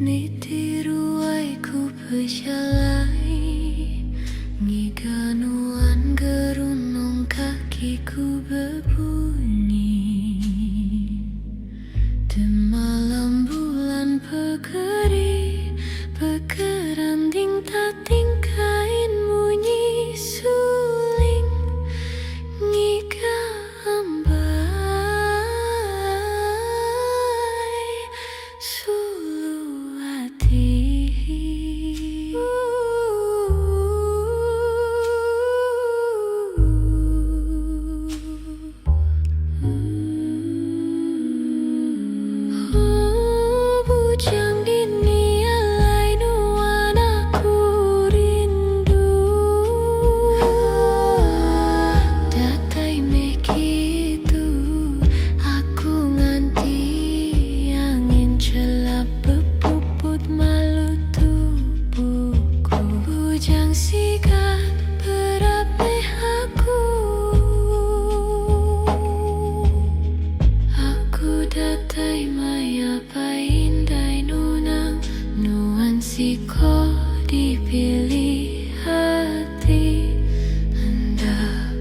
Nitiruai ku berjalan, ngiganuan gerunung kakiku berbunyi. Di malam bulan pegeri, pekeranding tating kain munyi suling ngiga ambai sulu hati. Bujang dini alai nuan aku rindu. Datai mekitu aku nganti angin celap bepuput malu tubuhku. Bujang sikat berape aku datai maya paindai nunang nuan siko dipilih hati. Anda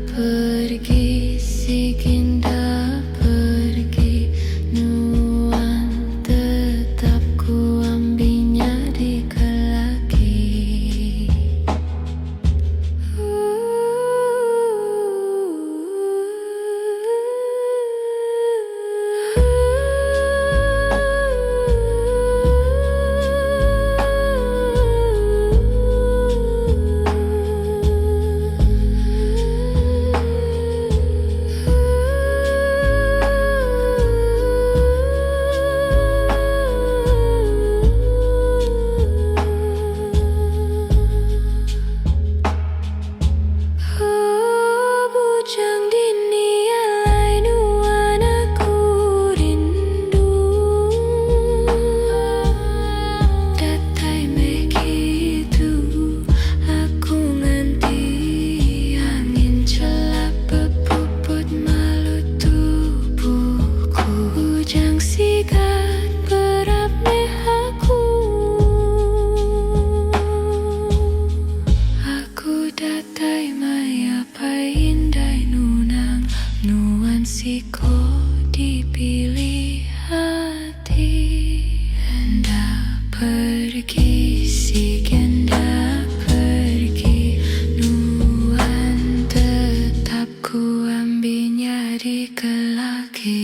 pergi siginda pergi, nuan tetap ku ambilnya di kelaki. Bujang dini alai nuan aku rindu. Datai mekitu aku nganti angin celap bepuput malu tubuhku. Bujang sikat berape aku datai maya paindai nunang nuan siko dipilih hati. Anda pergi sigenda pergi, nuan tetap ku ambilnya di kelaki.